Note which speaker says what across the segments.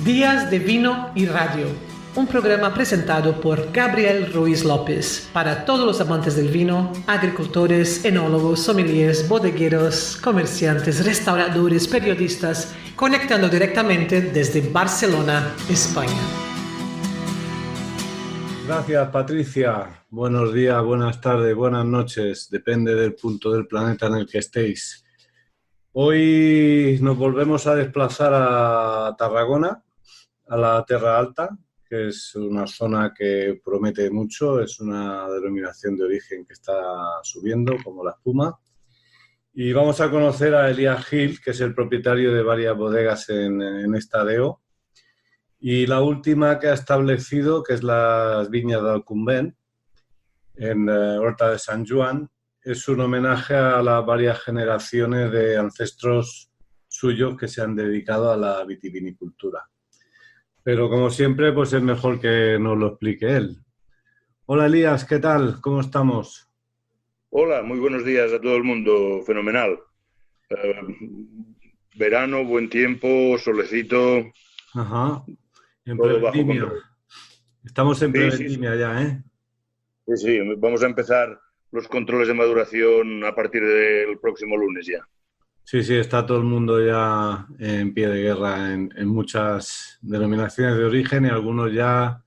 Speaker 1: Días de Vino y Radio, un programa presentado por Gabriel Ruiz López para todos los amantes del vino, agricultores, enólogos, sommeliers, bodegueros, comerciantes, restauradores, periodistas, conectando directamente desde Barcelona, España.
Speaker 2: Gracias, Patricia. Buenos días, buenas tardes, buenas noches. Depende del punto del planeta en el que estéis. Hoy nos volvemos a desplazar a Tarragona, a la Terra Alta, que es una zona que promete mucho. Es una denominación de origen que está subiendo como la espuma. Y vamos a conocer a Elías Gil, que es el propietario de varias bodegas en esta DO. Y la última que ha establecido, que es las Viñas del Convent, en Horta de Sant Joan, es un homenaje a las varias generaciones de ancestros suyos que se han dedicado a la vitivinicultura. Pero como siempre, pues es mejor que nos lo explique él. Hola Elías, ¿qué tal? ¿Cómo estamos?
Speaker 3: Hola, muy buenos días a todo el mundo, fenomenal. Verano, buen tiempo, solecito.
Speaker 2: Ajá. En
Speaker 3: Todo bajo
Speaker 2: prevendimia.
Speaker 3: control.
Speaker 2: Estamos en
Speaker 3: Sí,
Speaker 2: prevendimia ya, ¿eh?
Speaker 3: Sí, vamos a empezar los controles de maduración a partir del próximo lunes ya.
Speaker 2: Sí, está todo el mundo ya en pie de guerra en muchas denominaciones de origen y algunos ya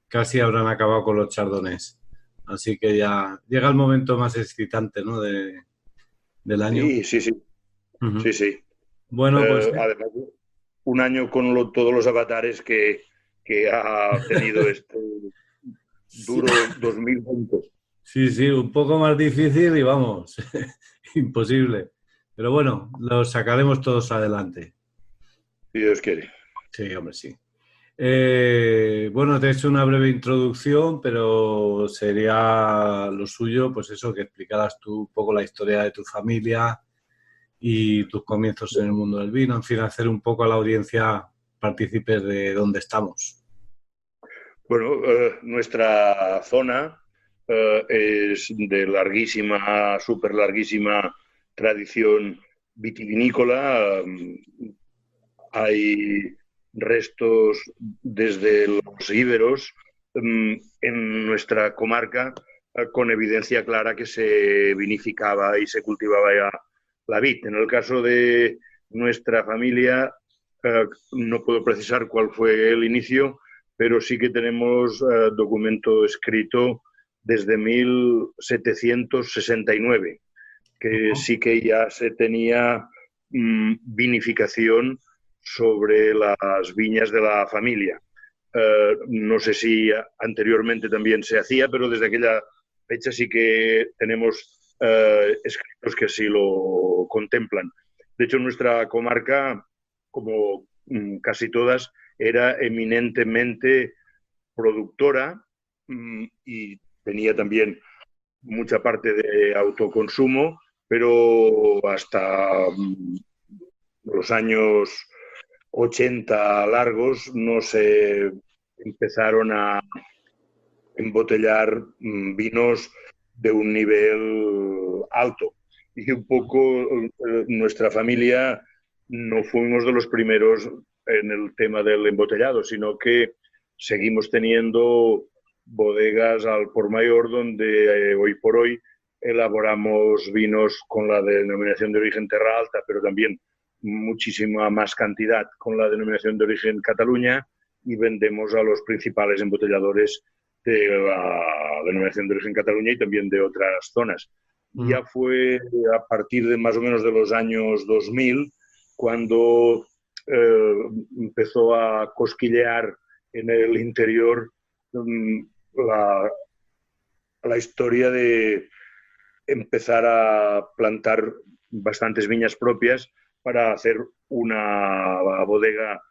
Speaker 2: casi habrán acabado con los chardonnays. Así que ya llega el momento más excitante, ¿no? del año.
Speaker 3: Sí.
Speaker 2: Uh-huh.
Speaker 3: Sí.
Speaker 2: Bueno, pues...
Speaker 3: Además, un año con todos los avatares que ha tenido este duro 2020.
Speaker 2: Sí, un poco más difícil y vamos, imposible. Pero bueno, lo sacaremos todos adelante.
Speaker 3: Si Dios quiere.
Speaker 2: Sí, hombre, sí. Bueno, te he hecho una breve introducción, pero sería lo suyo, pues eso, que explicaras tú un poco la historia de tu familia y tus comienzos en el mundo del vino, en fin, hacer un poco a la audiencia partícipes de dónde estamos.
Speaker 3: Bueno, nuestra zona es de larguísima, súper larguísima tradición vitivinícola. Hay restos desde los íberos en nuestra comarca con evidencia clara que se vinificaba y se cultivaba ya la vid. En el caso de nuestra familia, no puedo precisar cuál fue el inicio, pero sí que tenemos documento escrito desde 1769, que sí que ya se tenía vinificación sobre las viñas de la familia. No sé si anteriormente también se hacía, pero desde aquella fecha sí que tenemos escritos que así lo contemplan. De hecho, nuestra comarca, como casi todas, era eminentemente productora y tenía también mucha parte de autoconsumo, pero hasta los años 80 largos no se empezaron a embotellar vinos de un nivel alto. Y un poco nuestra familia no fuimos de los primeros en el tema del embotellado, sino que seguimos teniendo bodegas al por mayor donde hoy por hoy elaboramos vinos con la denominación de origen Terra Alta, pero también muchísima más cantidad con la denominación de origen Cataluña, y vendemos a los principales embotelladores de la denominación de origen Cataluña y también de otras zonas. Ya fue a partir de más o menos de los años 2000 cuando empezó a cosquillear en el interior la historia de empezar a plantar bastantes viñas propias para hacer una bodega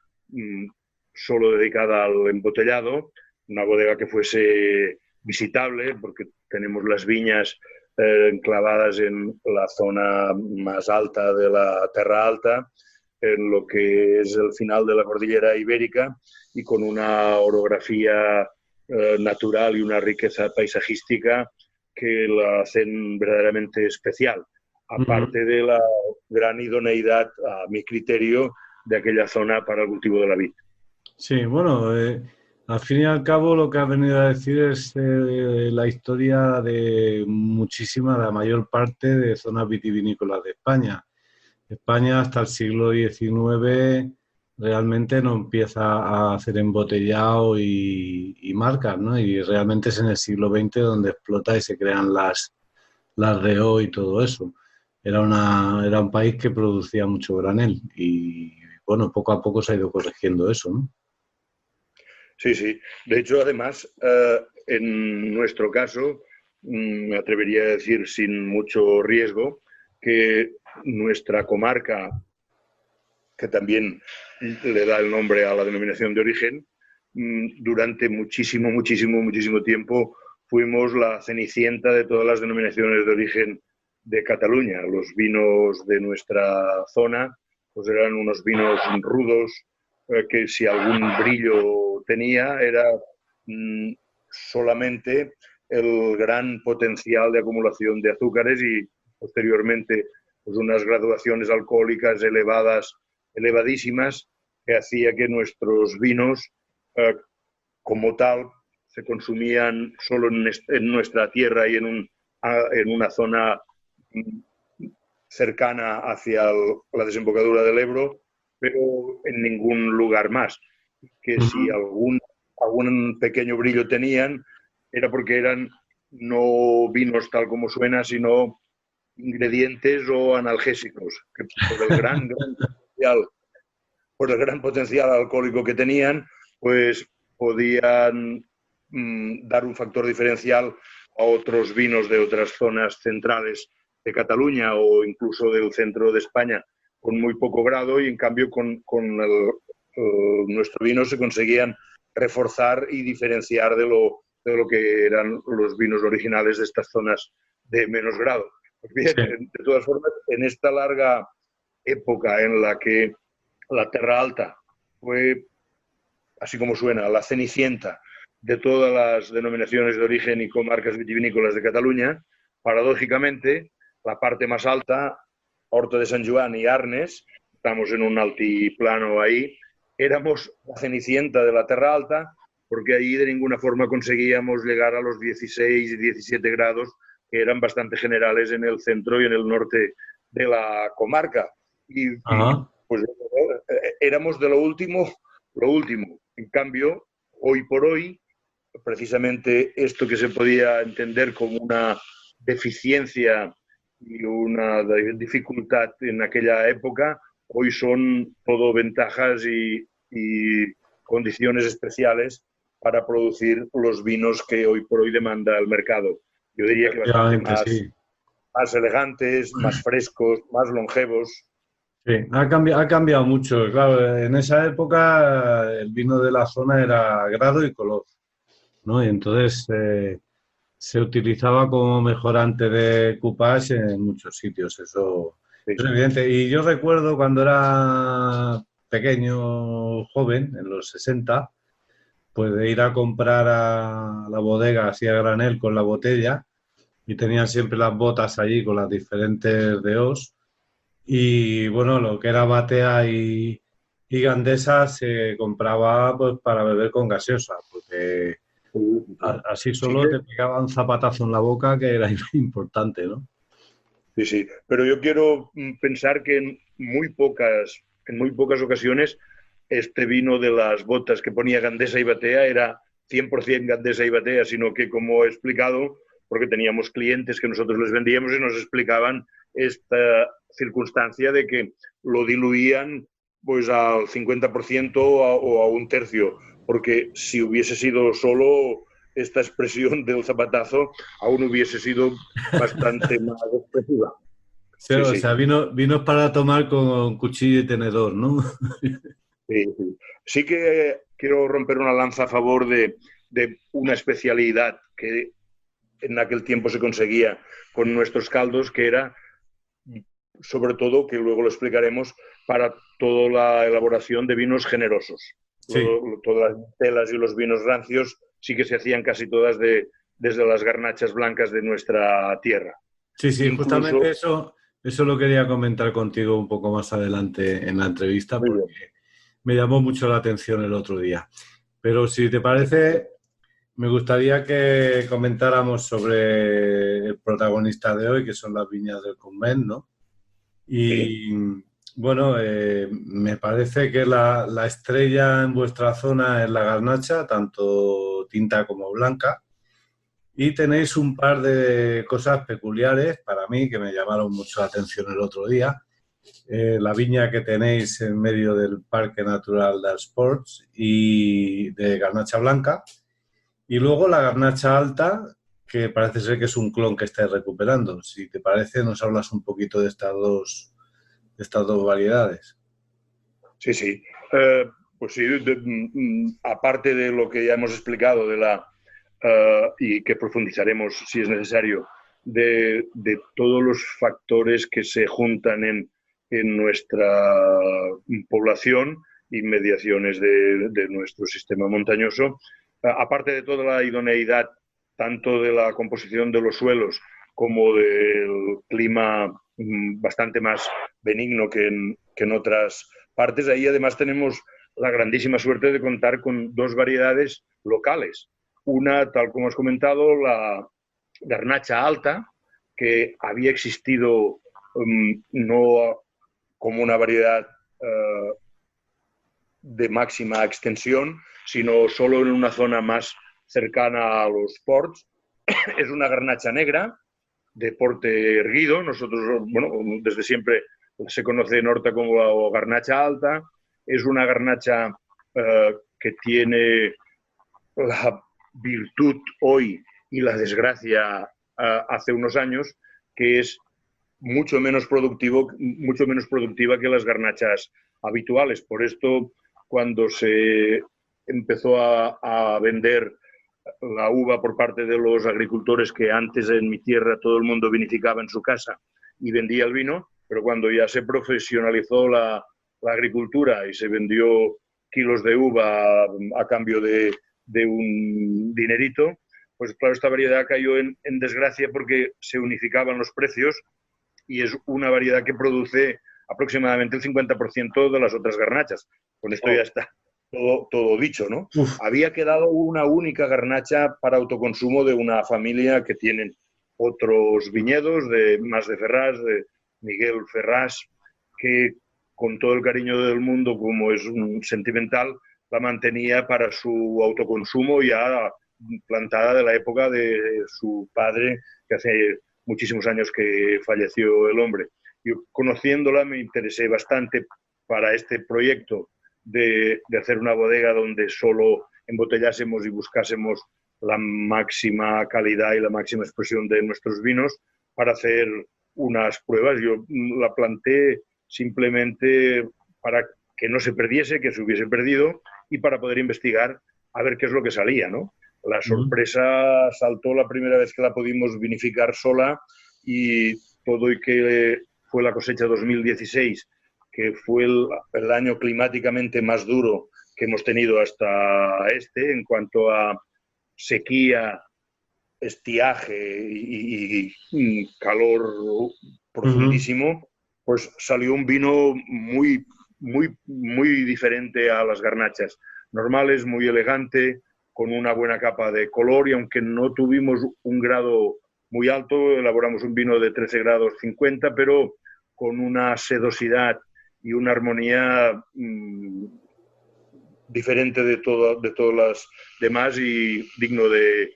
Speaker 3: solo dedicada al embotellado, una bodega que fuese visitable, porque tenemos las viñas enclavadas en la zona más alta de la Terra Alta, en lo que es el final de la cordillera ibérica, y con una orografía natural y una riqueza paisajística que la hacen verdaderamente especial, aparte de la gran idoneidad, a mi criterio, de aquella zona para el cultivo de la vid.
Speaker 2: Sí, bueno, al fin y al cabo lo que has venido a decir es la historia de la mayor parte de zonas vitivinícolas de España. España hasta el siglo XIX realmente no empieza a hacer embotellado y marcas, ¿no? Y realmente es en el siglo XX donde explota y se crean las REO y todo eso. Era un país que producía mucho granel y, bueno, poco a poco se ha ido corrigiendo eso, ¿no?
Speaker 3: Sí, sí. De hecho, además, en nuestro caso, me atrevería a decir sin mucho riesgo que nuestra comarca, que también le da el nombre a la denominación de origen, durante muchísimo tiempo fuimos la cenicienta de todas las denominaciones de origen de Cataluña. Los vinos de nuestra zona pues eran unos vinos rudos, que si algún brillo tenía era solamente el gran potencial de acumulación de azúcares y posteriormente pues unas graduaciones alcohólicas elevadísimas, que hacía que nuestros vinos, como tal, se consumían solo en nuestra tierra y en una zona cercana hacia la desembocadura del Ebro, pero en ningún lugar más. Que si algún pequeño brillo tenían, era porque eran no vinos tal como suena, sino ingredientes o analgésicos, que por el gran potencial alcohólico que tenían, pues podían dar un factor diferencial a otros vinos de otras zonas centrales de Cataluña o incluso del centro de España con muy poco grado, y en cambio con nuestro vino se conseguían reforzar y diferenciar de lo que eran los vinos originales de estas zonas de menos grado. Pues bien,
Speaker 2: Sí.
Speaker 3: de todas formas, en esta larga época en la que la Terra Alta fue, así como suena, la cenicienta de todas las denominaciones de origen y comarcas vitivinícolas de Cataluña, paradójicamente, la parte más alta, Horta de San Joan y Arnes, estamos en un altiplano ahí, éramos la cenicienta de la Terra Alta, porque allí de ninguna forma conseguíamos llegar a los 16 y 17 grados, que eran bastante generales en el centro y en el norte de la comarca. Y
Speaker 2: Ajá.
Speaker 3: pues éramos de lo último, lo último. En cambio, hoy por hoy, precisamente esto que se podía entender como una deficiencia y una dificultad en aquella época, hoy son todo ventajas y condiciones especiales para producir los vinos que hoy por hoy demanda el mercado. Yo diría que bastante
Speaker 2: Efectivamente, sí.
Speaker 3: más elegantes, más frescos, más longevos.
Speaker 2: Sí, ha cambiado mucho. Claro, en esa época el vino de la zona era grado y color, ¿no? Y entonces se utilizaba como mejorante de coupage en muchos sitios, eso
Speaker 3: Sí.
Speaker 2: es evidente. Y yo recuerdo cuando era pequeño, joven, en los 60, pues de ir a comprar a la bodega así a granel con la botella y tenían siempre las botas allí con las diferentes DOs. Y bueno, lo que era batea y gandesa se compraba pues para beber con gaseosa, porque así
Speaker 3: Sí
Speaker 2: solo
Speaker 3: que
Speaker 2: te pegaba un zapatazo en la boca que era importante, ¿no?
Speaker 3: Sí, sí, pero yo quiero pensar que en muy pocas ocasiones este vino de las botas que ponía Gandesa y Batea era 100% Gandesa y Batea, sino que, como he explicado, porque teníamos clientes que nosotros les vendíamos y nos explicaban esta circunstancia de que lo diluían pues al 50% o a un tercio, porque si hubiese sido solo esta expresión del zapatazo, aún hubiese sido bastante más expresiva.
Speaker 2: Sí,
Speaker 3: Sí,
Speaker 2: o
Speaker 3: sí,
Speaker 2: sea, vino para tomar con cuchillo y tenedor, ¿no?
Speaker 3: sí, sí. Sí que quiero romper una lanza a favor de una especialidad que en aquel tiempo se conseguía con nuestros caldos, que era, sobre todo, que luego lo explicaremos, para toda la elaboración de vinos generosos.
Speaker 2: Sí,
Speaker 3: Todas las telas y los vinos rancios sí que se hacían casi todas desde las garnachas blancas de nuestra tierra.
Speaker 2: sí, sí, justamente
Speaker 3: Incluso,
Speaker 2: eso lo quería comentar contigo un poco más adelante en la entrevista,
Speaker 3: muy
Speaker 2: porque
Speaker 3: bien,
Speaker 2: me llamó mucho la atención el otro día. Pero si te parece, me gustaría que comentáramos sobre el protagonista de hoy, que son las viñas del Convent, ¿no?
Speaker 3: Sí.
Speaker 2: Y bueno, me parece que la estrella en vuestra zona es la garnacha, tanto tinta como blanca. Y tenéis un par de cosas peculiares para mí que me llamaron mucho la atención el otro día. La viña que tenéis en medio del Parque Natural de Sports y de garnacha blanca. Y luego la garnacha alta, que parece ser que es un clon que estáis recuperando. Si te parece, nos hablas un poquito de estas dos variedades.
Speaker 3: Sí, sí. Pues sí, aparte de lo que ya hemos explicado y que profundizaremos si es necesario, de todos los factores que se juntan en nuestra población y mediaciones de nuestro sistema montañoso, aparte de toda la idoneidad tanto de la composición de los suelos como del clima bastante más benigno que en otras partes, ahí además tenemos la grandísima suerte de contar con dos variedades locales. Una, tal como has comentado, la garnacha alta, que había existido no como una variedad de máxima extensión, sino solo en una zona más cercana a los ports. Es una garnacha negra de porte erguido. Nosotros, bueno, desde siempre se conoce en Horta como garnacha alta. Es una garnacha que tiene la virtud hoy y la desgracia hace unos años, que es mucho menos productiva que las garnachas habituales. Por esto, cuando se empezó a vender la uva por parte de los agricultores, que antes en mi tierra todo el mundo vinificaba en su casa y vendía el vino, pero cuando ya se profesionalizó la agricultura y se vendió kilos de uva a cambio de un dinerito, pues claro, esta variedad cayó en desgracia porque se unificaban los precios y es una variedad que produce aproximadamente el 50% de las otras garnachas. Con esto ya está todo dicho, ¿no?
Speaker 2: Uf.
Speaker 3: Había quedado una única garnacha para autoconsumo de una familia que tienen otros viñedos, más de Ferrás, de Miguel Ferrás, que con todo el cariño del mundo, como es un sentimental, la mantenía para su autoconsumo ya plantada de la época de su padre, que hace muchísimos años que falleció el hombre. Yo, conociéndola, me interesé bastante para este proyecto de hacer una bodega donde solo embotellásemos y buscásemos la máxima calidad y la máxima expresión de nuestros vinos para hacer unas pruebas. Yo la planté simplemente para que no se perdiese, que se hubiese perdido, y para poder investigar a ver qué es lo que salía, ¿no? La sorpresa saltó la primera vez que la pudimos vinificar sola, y todo y que fue la cosecha 2016, que fue el año climáticamente más duro que hemos tenido hasta en cuanto a sequía, estiaje y calor profundísimo, pues salió un vino muy, muy, muy diferente a las garnachas normales, muy elegante, con una buena capa de color, y aunque no tuvimos un grado muy alto, elaboramos un vino de 13 grados 50, pero con una sedosidad y una armonía diferente de todas las demás y digno de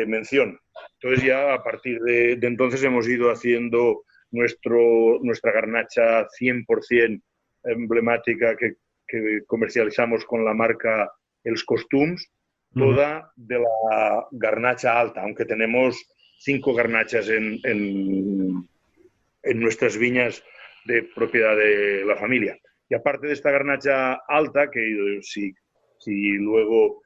Speaker 3: mención. Entonces ya a partir de entonces hemos ido haciendo nuestra garnacha 100% emblemática que comercializamos con la marca Els Costums, toda de la garnacha alta, aunque tenemos 5 garnachas en nuestras viñas de propiedad de la familia. Y aparte de esta garnacha alta, que si luego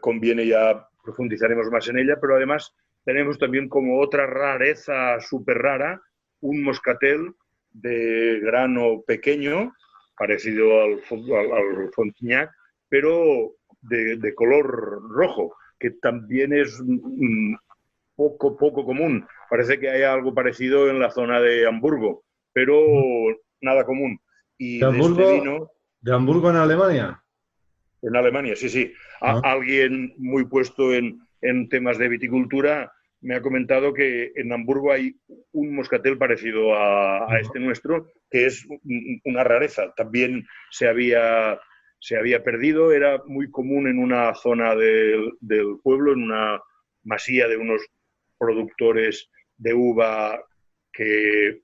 Speaker 3: conviene ya profundizaremos más en ella, pero además tenemos también como otra rareza súper rara un moscatel de grano pequeño, parecido al Frontignac, pero de color rojo, que también es poco común. Parece que hay algo parecido en la zona de Hamburgo, pero nada común. Y
Speaker 2: De
Speaker 3: de este
Speaker 2: Hamburgo,
Speaker 3: vino...
Speaker 2: ¿De Hamburgo en Alemania?
Speaker 3: En Alemania, sí, sí.
Speaker 2: Ah,
Speaker 3: Alguien muy puesto en temas de viticultura me ha comentado que en Hamburgo hay un moscatel parecido a este nuestro, que es una rareza. También se había perdido, era muy común en una zona del pueblo, en una masía de unos productores de uva que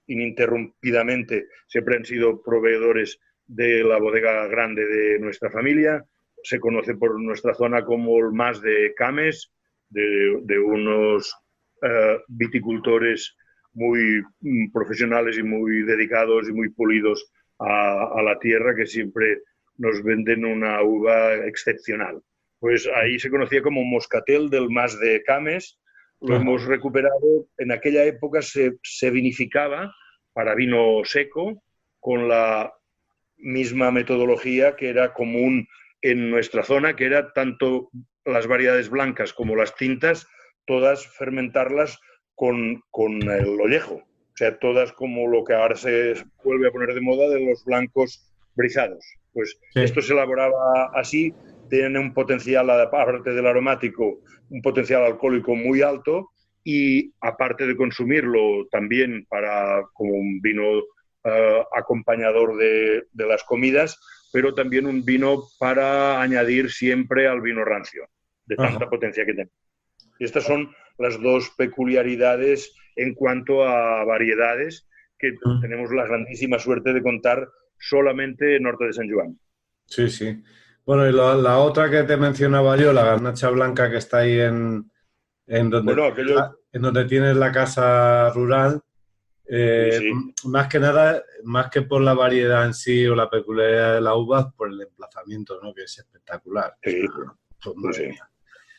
Speaker 3: ininterrumpidamente siempre han sido proveedores de la bodega grande de nuestra familia. Se conoce por nuestra zona como el Mas de Cames, de unos viticultores muy profesionales y muy dedicados y muy pulidos a la tierra, que siempre nos venden una uva excepcional. Pues ahí se conocía como moscatel del Mas de Cames. Lo
Speaker 2: ajá,
Speaker 3: hemos recuperado. En aquella época se vinificaba para vino seco con la misma metodología que era común en nuestra zona, que era tanto las variedades blancas como las tintas, todas fermentarlas con el ollejo. O sea, todas como lo que ahora se vuelve a poner de moda de los blancos brizados. Pues
Speaker 2: sí,
Speaker 3: esto se elaboraba así, tiene un potencial, aparte del aromático, un potencial alcohólico muy alto y aparte de consumirlo también para como un vino acompañador de las comidas, pero también un vino para añadir siempre al vino rancio, de tanta
Speaker 2: ajá.
Speaker 3: potencia que tiene. Y estas son las dos peculiaridades en cuanto a variedades que
Speaker 2: Mm.
Speaker 3: tenemos la grandísima suerte de contar solamente en Norte de San Juan.
Speaker 2: Sí, sí. Bueno, y la otra que te mencionaba yo, la garnacha blanca que está ahí en donde
Speaker 3: Bueno,
Speaker 2: tienes
Speaker 3: aquello,
Speaker 2: en donde tienes la casa rural,
Speaker 3: sí, sí,
Speaker 2: más que nada, más que por la variedad en sí o la peculiaridad de la uva, por el emplazamiento, ¿no? Que es espectacular. O sea,
Speaker 3: sí,
Speaker 2: pues
Speaker 3: sí,
Speaker 2: madre
Speaker 3: sí.
Speaker 2: mía.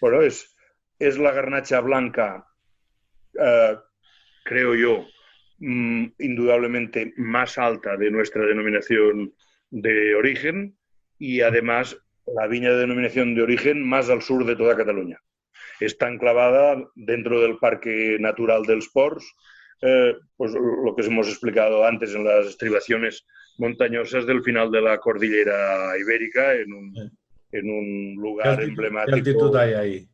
Speaker 3: Bueno, es la garnacha blanca, eh, creo yo, indudablemente más alta de nuestra denominación de origen y además la viña de denominación de origen más al sur de toda Cataluña. Está enclavada dentro del Parque Natural dels Ports, pues lo que hemos explicado antes en las estribaciones montañosas del final de la cordillera ibérica, en un lugar
Speaker 2: Qué altitud
Speaker 3: emblemático.
Speaker 2: hay ahí?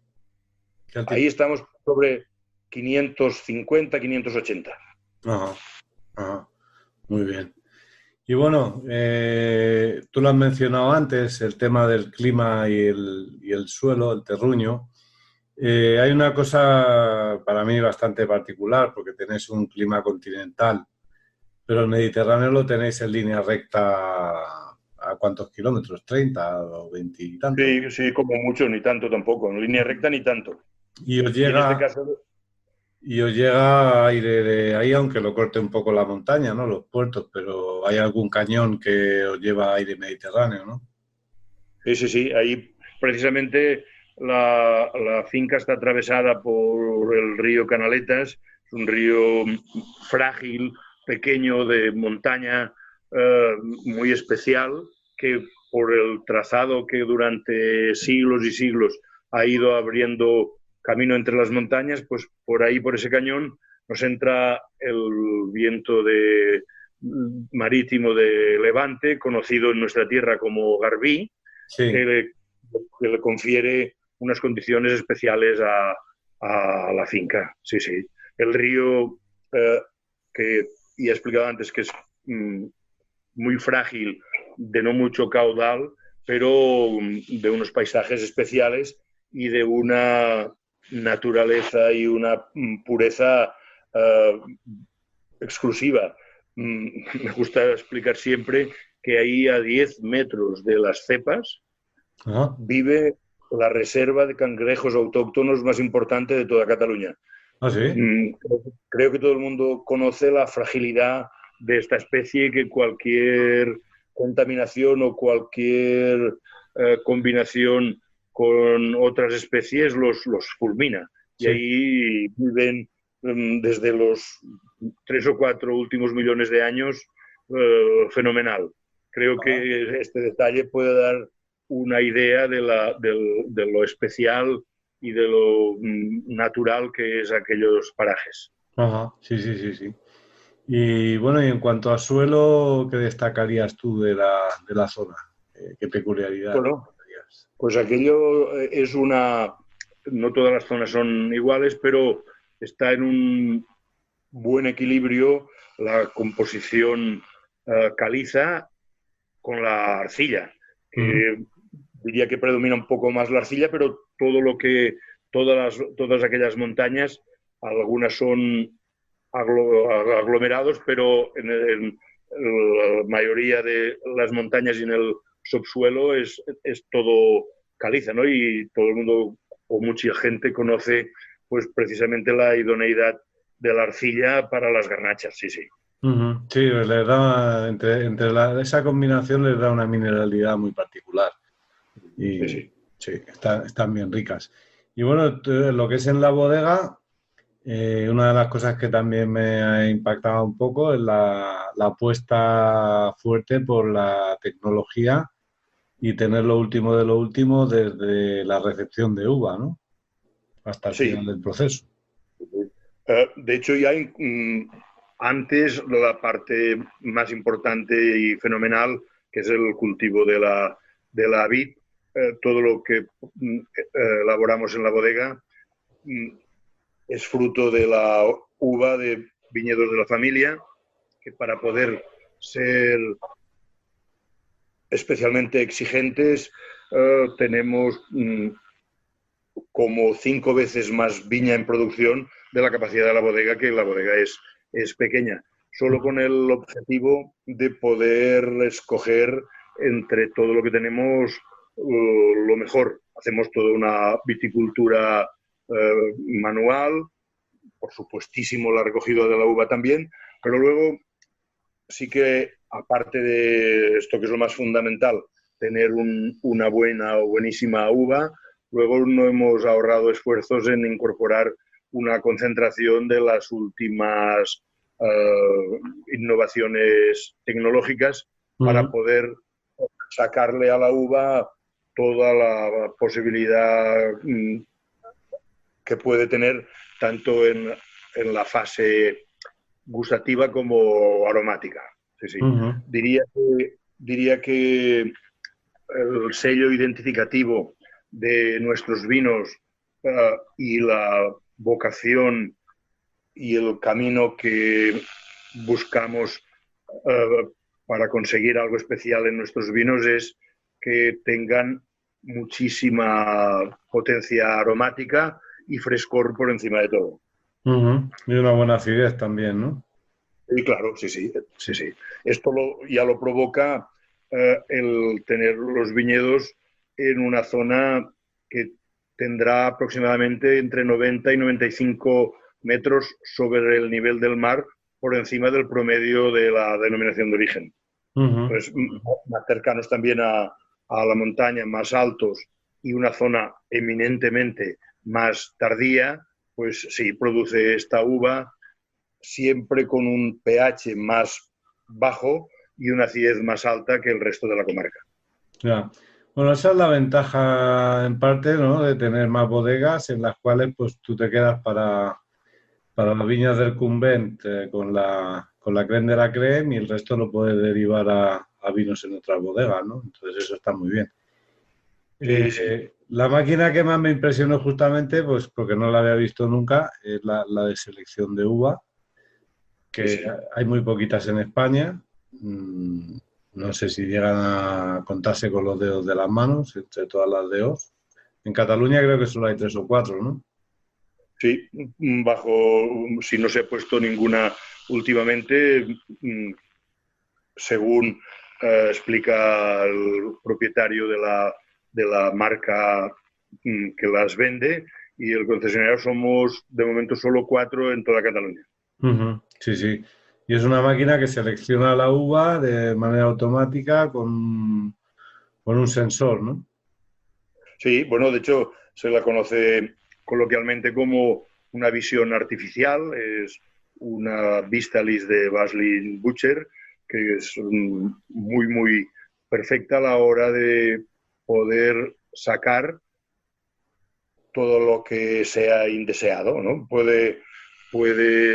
Speaker 2: ¿Qué
Speaker 3: Ahí
Speaker 2: altitud?
Speaker 3: estamos sobre 550, 580.
Speaker 2: Ajá, ajá. Muy bien. Y bueno, tú lo has mencionado antes, el tema del clima y el suelo, el terruño. Hay una cosa para mí bastante particular, porque tenéis un clima continental, pero el Mediterráneo lo tenéis en línea recta ¿a cuántos kilómetros? ¿30 o 20 y tantos?
Speaker 3: Sí, sí, como mucho, ni tanto tampoco. En línea recta, ni tanto.
Speaker 2: Y os
Speaker 3: Y en este
Speaker 2: llega,
Speaker 3: caso,
Speaker 2: y os llega aire de ahí, aunque lo corte un poco la montaña, ¿no? Los puertos, pero hay algún cañón que os lleva aire mediterráneo, ¿no?
Speaker 3: sí, sí, sí. Ahí precisamente la finca está atravesada por el río Canaletas, es un río frágil, pequeño, de montaña, muy especial, que por el trazado que durante siglos y siglos ha ido abriendo camino entre las montañas, pues por ahí, por ese cañón, nos entra el viento marítimo de Levante, conocido en nuestra tierra como Garbí, que
Speaker 2: Sí.
Speaker 3: le, que le confiere unas condiciones especiales a la finca. Sí, sí. El río, que ya he explicado antes que es muy frágil, de no mucho caudal, pero de unos paisajes especiales y de una naturaleza y una pureza exclusiva. Me gusta explicar siempre que ahí a 10 metros de las cepas
Speaker 2: Ajá.
Speaker 3: vive la reserva de cangrejos autóctonos más importante de toda Cataluña.
Speaker 2: Ah, sí.
Speaker 3: Creo que todo el mundo conoce la fragilidad de esta especie, que cualquier contaminación o cualquier combinación con otras especies los fulmina. Y
Speaker 2: Sí.
Speaker 3: ahí viven desde los 3 o 4 últimos millones de años fenomenal. Creo
Speaker 2: Ajá.
Speaker 3: que este detalle puede dar una idea de lo especial y de lo natural que es aquellos parajes.
Speaker 2: Ajá. Sí, sí, sí, sí. Y bueno, y en cuanto a suelo, ¿qué destacarías tú de la zona? ¿Qué peculiaridad
Speaker 3: Bueno,
Speaker 2: destacarías?
Speaker 3: pues aquello es una... No todas las zonas son iguales, pero está en un buen equilibrio la composición caliza con la arcilla,
Speaker 2: Ujú.
Speaker 3: que diría que predomina un poco más la arcilla, pero todas aquellas montañas, algunas son aglomerados, pero en la mayoría de las montañas y en el subsuelo es todo caliza, ¿no? Y todo el mundo o mucha gente conoce pues precisamente la idoneidad de la arcilla para las garnachas, sí, sí.
Speaker 2: Ujú. Sí, les da, esa combinación les da una mineralidad muy particular.
Speaker 3: Sí,
Speaker 2: Y
Speaker 3: sí.
Speaker 2: sí, están bien ricas. Y bueno, lo que es en la bodega, una de las cosas que también me ha impactado un poco es la apuesta fuerte por la tecnología y tener lo último de lo último desde la recepción de uva, ¿no? Hasta el final
Speaker 3: Sí.
Speaker 2: del proceso.
Speaker 3: De hecho, ya antes la parte más importante y fenomenal, que es el cultivo de la vid, todo lo que elaboramos en la bodega mm, es fruto de la uva de viñedos de la familia, que para poder ser especialmente exigentes tenemos como 5 veces más viña en producción de la capacidad de la bodega, que la bodega es pequeña, solo con el objetivo de poder escoger entre todo lo que tenemos lo mejor. Hacemos toda una viticultura manual, por supuestísimo la recogida de la uva también, pero luego sí que, aparte de esto que es lo más fundamental, tener una buena o buenísima uva, luego no hemos ahorrado esfuerzos en incorporar una concentración de las últimas innovaciones tecnológicas para
Speaker 2: Ujú.
Speaker 3: poder sacarle a la uva toda la posibilidad que puede tener tanto en la fase gustativa como aromática. Sí, sí.
Speaker 2: Ujú.
Speaker 3: Diría que el sello identificativo de nuestros vinos y la vocación y el camino que buscamos uh, para conseguir algo especial en nuestros vinos es que tengan muchísima potencia aromática y frescor por encima de todo.
Speaker 2: Ujú. Y una buena acidez también, ¿no?
Speaker 3: Y claro, sí, sí, sí,
Speaker 2: Sí.
Speaker 3: sí. Ya lo provoca el tener los viñedos en una zona que tendrá aproximadamente entre 90 y 95 metros sobre el nivel del mar por encima del promedio de la denominación de origen.
Speaker 2: Ujú.
Speaker 3: Entonces, más cercanos también a la montaña, más altos y una zona eminentemente más tardía, pues sí, produce esta uva siempre con un pH más bajo y una acidez más alta que el resto de la comarca.
Speaker 2: Ya. Bueno, esa es la ventaja en parte, ¿no? De tener más bodegas en las cuales pues tú te quedas para las viñas del Cumbent con la creme de la creme y el resto lo puedes derivar a vinos en otras bodegas, ¿no? Entonces eso está muy bien.
Speaker 3: Sí, sí,
Speaker 2: La máquina que más me impresionó justamente, pues porque no la había visto nunca, es la de selección de uva,
Speaker 3: sí,
Speaker 2: que
Speaker 3: sí.
Speaker 2: hay muy poquitas en España. Mm, no sé si llegan a contarse con los dedos de las manos, entre todas las dedos. En Cataluña creo que solo hay tres o cuatro, ¿no?
Speaker 3: Sí, si no se ha puesto ninguna últimamente, según explica el propietario de la marca que las vende, y el concesionario somos de momento solo 4 en toda Cataluña.
Speaker 2: Ujú. Sí, sí. Y es una máquina que selecciona la uva de manera automática con un sensor, ¿no?
Speaker 3: Sí, bueno, de hecho se la conoce coloquialmente como una visión artificial, es una Vistalis de Baslin Butcher, que es muy, muy perfecta a la hora de poder sacar todo lo que sea indeseado, ¿no? Puede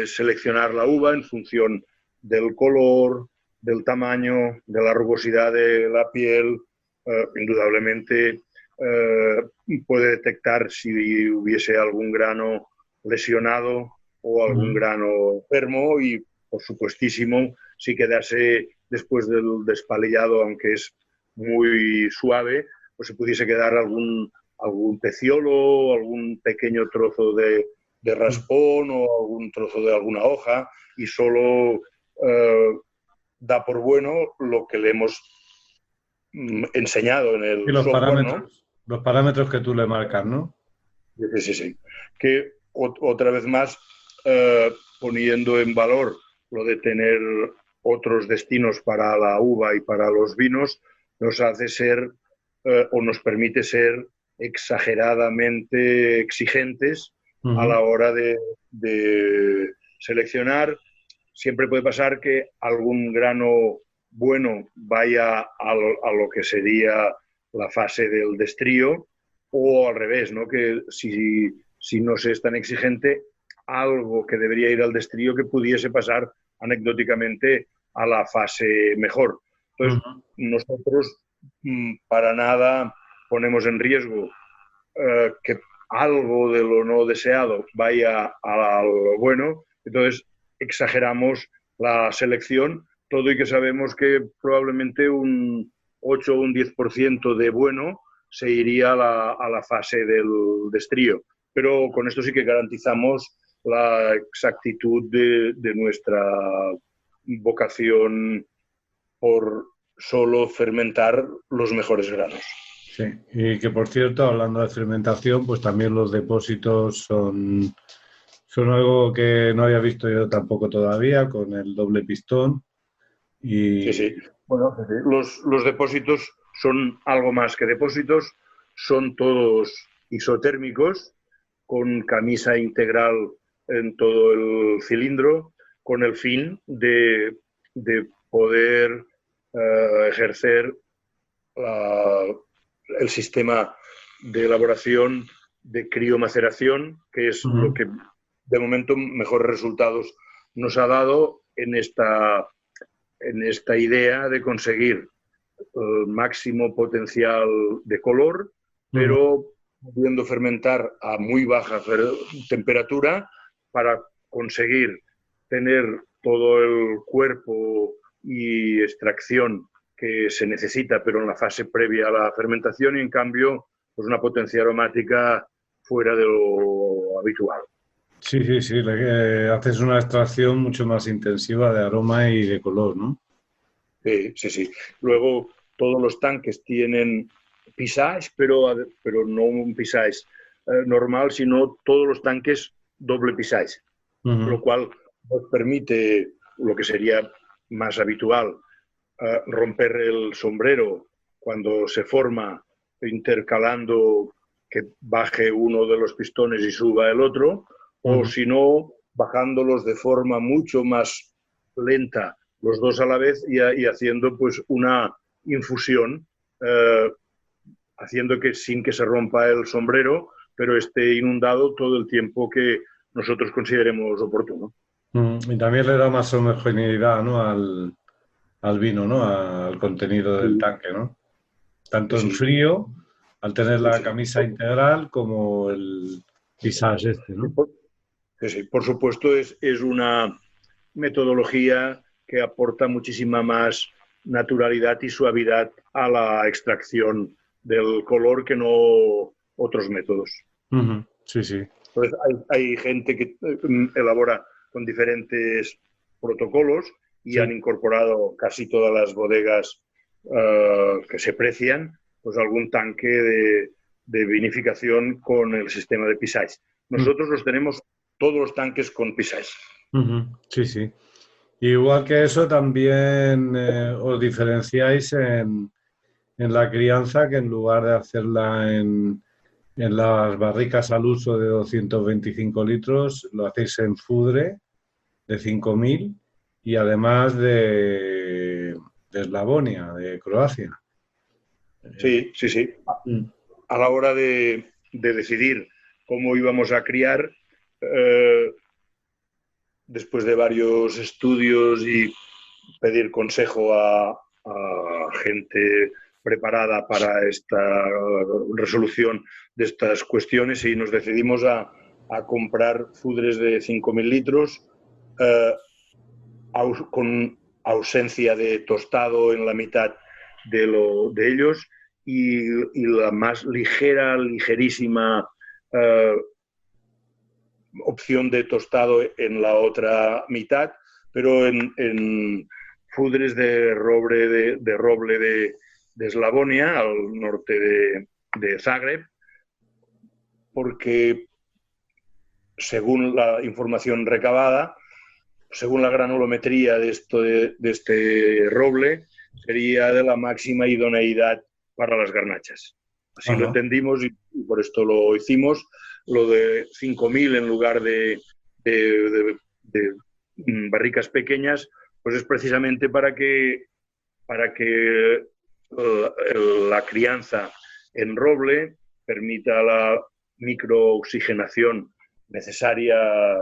Speaker 3: seleccionar la uva en función del color, del tamaño, de la rugosidad de la piel. Indudablemente puede detectar si hubiese algún grano lesionado o algún grano enfermo y, por supuestísimo, si quedase después del despalillado, aunque es muy suave, pues se pudiese quedar algún peciolo, algún pequeño trozo de raspón o algún trozo de alguna hoja, y solo da por bueno lo que le hemos enseñado en
Speaker 2: Y
Speaker 3: el software, ¿no?
Speaker 2: los parámetros que tú le marcas, ¿no?
Speaker 3: Sí, sí, sí. Que otra vez más, poniendo en valor lo de tener otros destinos para la uva y para los vinos, nos hace ser o nos permite ser exageradamente exigentes a la hora de seleccionar. Siempre puede pasar que algún grano bueno vaya a lo que sería la fase del destrío, o al revés, ¿no? Que si no se es tan exigente, algo que debería ir al destrío que pudiese pasar anecdóticamente a la fase mejor. Entonces, nosotros para nada ponemos en riesgo que algo de lo no deseado vaya a lo bueno. Entonces, exageramos la selección, todo y que sabemos que probablemente un 8 o un 10% de bueno se iría a la fase del destrío. Pero con esto sí que garantizamos la exactitud de nuestra vocación por solo fermentar los mejores granos.
Speaker 2: Sí, y que por cierto, hablando de fermentación, pues también los depósitos son algo que no había visto yo tampoco todavía, con el doble pistón.
Speaker 3: Sí, sí. Bueno, los depósitos son algo más que depósitos, son todos isotérmicos, con camisa integral en todo el cilindro, con el fin de poder ejercer el sistema de elaboración de criomaceración, que es lo que de momento mejores resultados nos ha dado en esta idea de conseguir el máximo potencial de color, pero pudiendo fermentar a muy baja temperatura para conseguir tener todo el cuerpo y extracción que se necesita, pero en la fase previa a la fermentación, y en cambio pues una potencia aromática fuera de lo habitual.
Speaker 2: Sí, sí, sí, haces una extracción mucho más intensiva de aroma y de color, ¿no?
Speaker 3: Sí, sí, sí. Luego todos los tanques tienen pisage, pero no un pisage normal, sino todos los tanques doble pisage, lo cual nos permite, lo que sería más habitual, romper el sombrero cuando se forma intercalando que baje uno de los pistones y suba el otro, o si no, bajándolos de forma mucho más lenta los dos a la vez y haciendo pues una infusión, haciendo que sin que se rompa el sombrero, pero esté inundado todo el tiempo que nosotros consideremos oportuno.
Speaker 2: Y también le da más homogeneidad, ¿no? al vino, ¿no? Al contenido del tanque, ¿no? Tanto en frío, al tener la camisa integral, como el pisage este, ¿no?
Speaker 3: Sí, por supuesto, es una metodología que aporta muchísima más naturalidad y suavidad a la extracción del color que no otros métodos.
Speaker 2: Sí, sí.
Speaker 3: Entonces, hay gente que elabora con diferentes protocolos y han incorporado casi todas las bodegas que se precian, pues algún tanque de vinificación con el sistema de pisage. Nosotros los tenemos todos los tanques con pisage.
Speaker 2: Sí, sí. Igual que eso, también os diferenciáis en la crianza, que en lugar de hacerla en las barricas al uso de 225 litros, lo hacéis en fudre de 5.000 y además de Eslavonia, de Croacia.
Speaker 3: Sí, sí, sí. A la hora de decidir cómo íbamos a criar, después de varios estudios y pedir consejo a gente preparada para esta resolución de estas cuestiones, y nos decidimos a comprar fudres de 5.000 litros con ausencia de tostado en la mitad de ellos y la más ligerísima opción de tostado en la otra mitad, pero en fudres de roble de Eslavonia, al norte de Zagreb, porque según la información recabada, según la granulometría de este roble, sería de la máxima idoneidad para las garnachas. Así lo entendimos y por esto lo hicimos. Lo de 5.000 en lugar de barricas pequeñas, pues es precisamente para que la crianza en roble permita la microoxigenación necesaria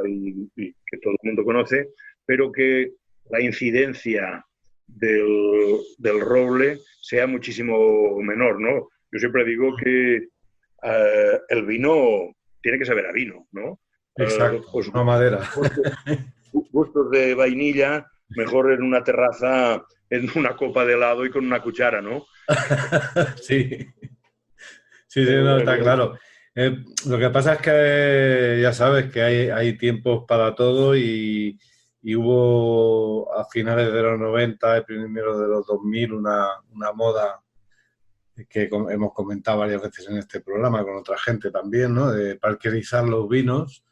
Speaker 3: y que todo el mundo conoce, pero que la incidencia del roble sea muchísimo menor, ¿no? Yo siempre digo que el vino tiene que saber a vino, ¿no?
Speaker 2: Exacto, no madera.
Speaker 3: Gustos de vainilla, mejor en una terraza, en una copa de helado y con una cuchara, ¿no?
Speaker 2: Sí, no, está claro. Lo que pasa es que ya sabes que hay tiempos para todo y hubo a finales de los 90 y primeros de los 2000 una moda que hemos comentado varias veces en este programa con otra gente también, ¿no? De parquerizar los vinos,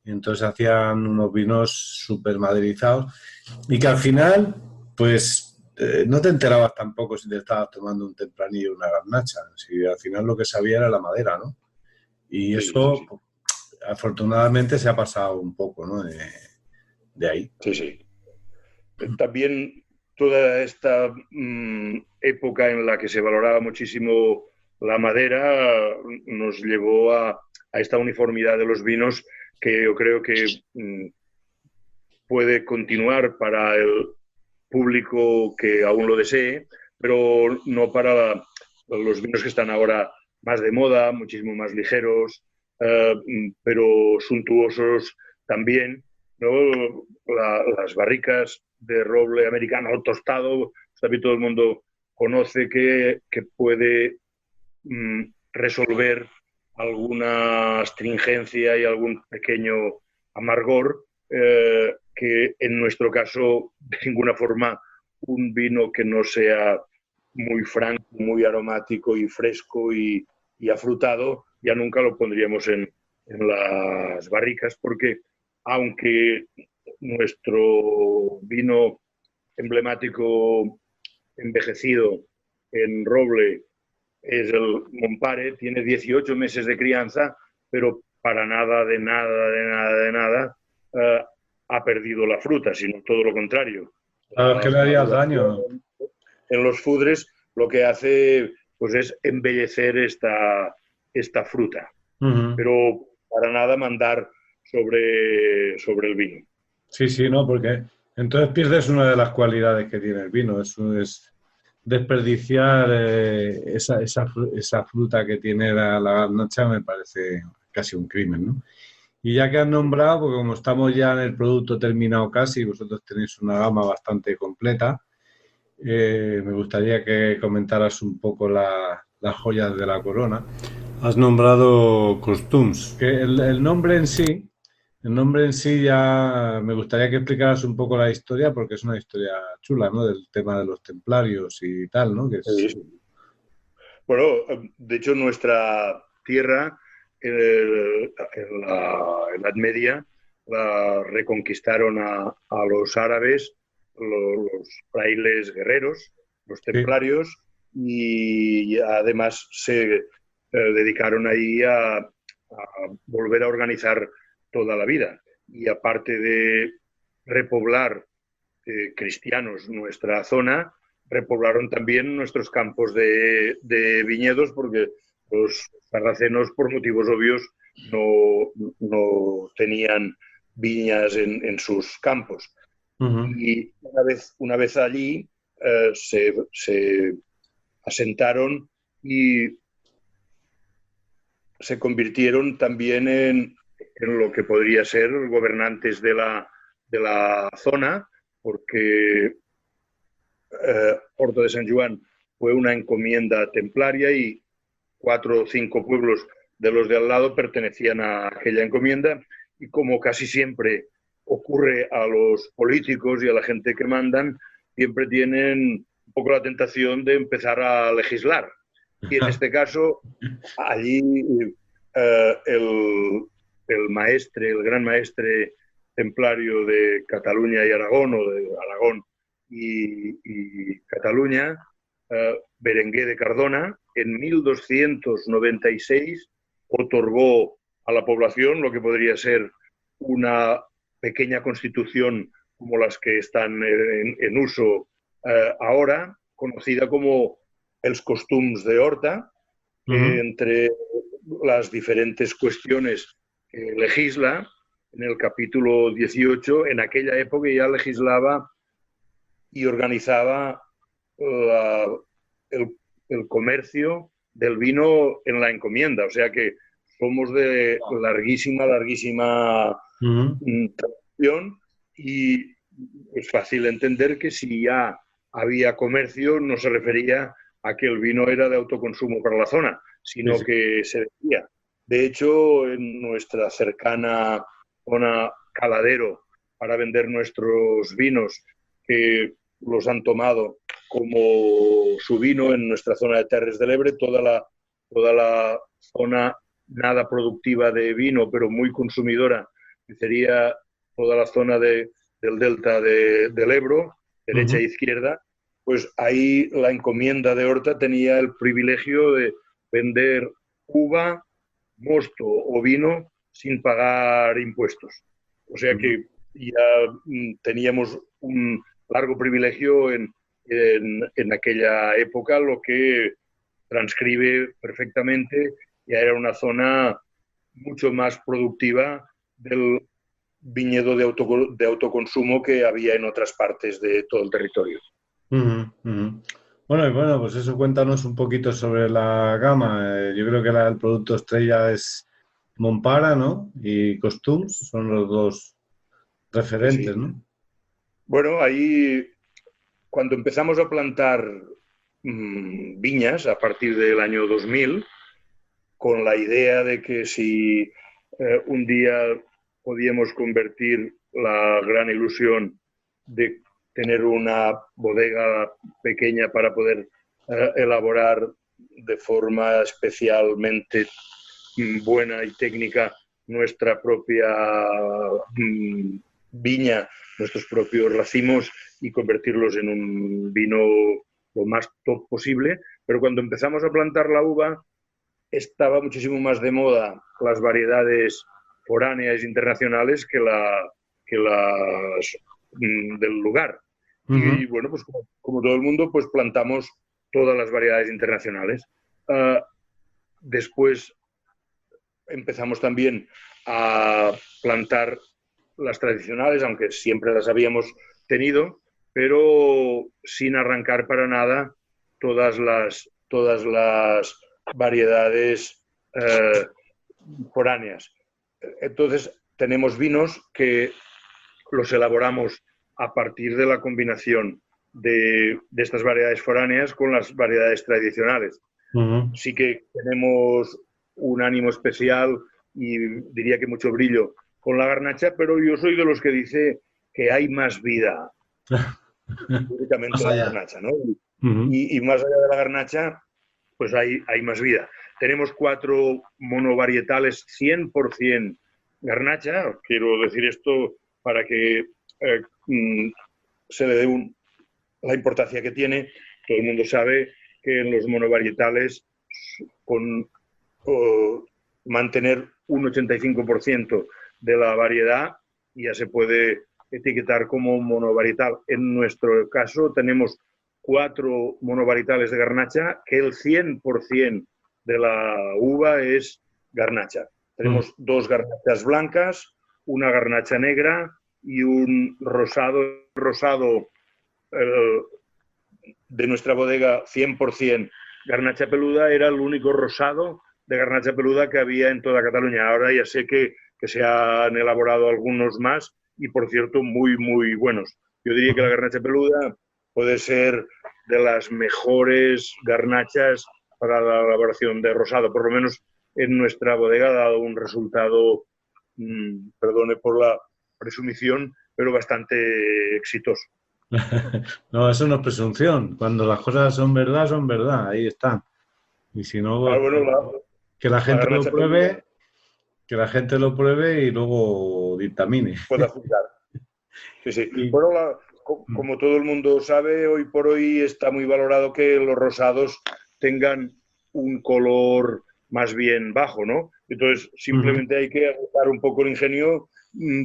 Speaker 2: y entonces hacían unos vinos súper maderizados y que al final, pues no te enterabas tampoco si te estabas tomando un tempranillo o una garnacha, si al final lo que sabía era la madera, ¿no? Y eso, sí. Afortunadamente, se ha pasado un poco, ¿no? De ahí.
Speaker 3: Sí, sí. También toda esta época en la que se valoraba muchísimo la madera nos llevó a esta uniformidad de los vinos que yo creo que puede continuar para el público que aún lo desee, pero no para los vinos que están ahora más de moda, muchísimo más ligeros, pero suntuosos también, ¿no? Las barricas de roble americano tostado, también todo el mundo conoce que puede resolver alguna astringencia y algún pequeño amargor, que en nuestro caso de ninguna forma un vino que no sea muy franco, muy aromático y fresco y afrutado, ya nunca lo pondríamos en las barricas, porque aunque nuestro vino emblemático envejecido en roble es el Monpare, tiene 18 meses de crianza, pero para nada, de nada, ha perdido la fruta, sino todo lo contrario.
Speaker 2: Claro, que le harías daño.
Speaker 3: En los fudres lo que hace pues es embellecer esta fruta, pero para nada mandar sobre el vino.
Speaker 2: Sí, no, porque entonces pierdes una de las cualidades que tiene el vino, eso es desperdiciar esa fruta que tiene la garnacha, me parece casi un crimen, ¿no? Y ya que has nombrado, porque como estamos ya en el producto terminado casi, vosotros tenéis una gama bastante completa, me gustaría que comentaras un poco las joyas de la corona. Has nombrado Costums. Que el nombre en sí ya me gustaría que explicaras un poco la historia, porque es una historia chula, ¿no? Del tema de los templarios y tal, ¿no? Que es...
Speaker 3: Sí. Bueno, de hecho nuestra tierra en la Edad Media la reconquistaron a los árabes, los frailes guerreros, los templarios, sí. Y además se dedicaron ahí a volver a organizar toda la vida. Y aparte de repoblar cristianos nuestra zona, repoblaron también nuestros campos de viñedos, porque los sarracenos, por motivos obvios, no tenían viñas en sus campos. Y una vez allí se asentaron y se convirtieron también en lo que podría ser gobernantes de la zona, porque Horta de Sant Joan fue una encomienda templaria y 4 o 5 pueblos de los de al lado pertenecían a aquella encomienda, y como casi siempre ocurre a los políticos y a la gente que mandan, siempre tienen un poco la tentación de empezar a legislar. Y en este caso, allí el gran maestre templario de Cataluña y Aragón, o de Aragón y Cataluña, Berenguer de Cardona, en 1296 otorgó a la población lo que podría ser una pequeña constitución como las que están en uso ahora, conocida como els costums de Horta, que entre las diferentes cuestiones que legisla, en el capítulo 18, en aquella época ya legislaba y organizaba el comercio del vino en la encomienda. O sea que somos de larguísima tradición, y es fácil entender que si ya había comercio no se refería a que el vino era de autoconsumo para la zona, sino que se vendía. De hecho, en nuestra cercana zona Caladero, para vender nuestros vinos, que los han tomado como su vino en nuestra zona de Terres de l'Ebre, toda la zona nada productiva de vino, pero muy consumidora, que sería toda la zona del delta del Ebro, derecha e izquierda, pues ahí la encomienda de Horta tenía el privilegio de vender uva, mosto o vino sin pagar impuestos. O sea que ya teníamos un largo privilegio en aquella época, lo que transcribe perfectamente, ya era una zona mucho más productiva del viñedo de autoconsumo que había en otras partes de todo el territorio.
Speaker 2: Bueno, pues eso, cuéntanos un poquito sobre la gama. Yo creo que el producto estrella es Montpara, ¿no? Y Costums son los dos referentes,
Speaker 3: Sí.
Speaker 2: ¿no?
Speaker 3: Bueno, ahí cuando empezamos a plantar viñas a partir del año 2000, con la idea de que si un día podíamos convertir la gran ilusión de tener una bodega pequeña para poder elaborar de forma especialmente buena y técnica nuestra propia viña, nuestros propios racimos, y convertirlos en un vino lo más top posible. Pero cuando empezamos a plantar la uva, estaba muchísimo más de moda las variedades foráneas internacionales que las del lugar. Y bueno, pues como todo el mundo, pues plantamos todas las variedades internacionales. Después empezamos también a plantar las tradicionales, aunque siempre las habíamos tenido, pero sin arrancar para nada todas las variedades foráneas. Entonces, tenemos vinos que los elaboramos a partir de la combinación de estas variedades foráneas con las variedades tradicionales. Sí que tenemos un ánimo especial y diría que mucho brillo con la garnacha, pero yo soy de los que dice que hay más vida únicamente en la garnacha, ¿no? Y más allá de la garnacha, pues hay más vida. Tenemos 4 monovarietales 100% garnacha. Quiero decir esto para que se le dé la importancia que tiene. Todo el mundo sabe que en los monovarietales, con mantener un 85% de la variedad, ya se puede etiquetar como monovarietal. En nuestro caso tenemos 4 monovarietales de garnacha, que el 100% de la uva es garnacha. Tenemos 2 garnachas blancas, una garnacha negra y un rosado de nuestra bodega 100% garnacha peluda. Era el único rosado de garnacha peluda que había en toda Cataluña. Ahora ya sé que se han elaborado algunos más y, por cierto, muy, muy buenos. Yo diría que la garnacha peluda puede ser de las mejores garnachas para la elaboración de rosado. Por lo menos en nuestra bodega ha dado un resultado, perdone por la presumición, pero bastante exitoso.
Speaker 2: No, eso no es presunción. Cuando las cosas son verdad, ahí están. Y si no,
Speaker 3: Ah, bueno,
Speaker 2: que la
Speaker 3: la
Speaker 2: gente lo
Speaker 3: garnacha peluda
Speaker 2: pruebe, que la gente lo pruebe y luego dictamine.
Speaker 3: pueda juzgar. Sí, sí.
Speaker 2: Y-
Speaker 3: Bueno, como todo el mundo sabe, hoy por hoy está muy valorado que los rosados tengan un color más bien bajo, ¿no? Entonces,
Speaker 2: Ujú.
Speaker 3: simplemente hay que agotar un poco el ingenio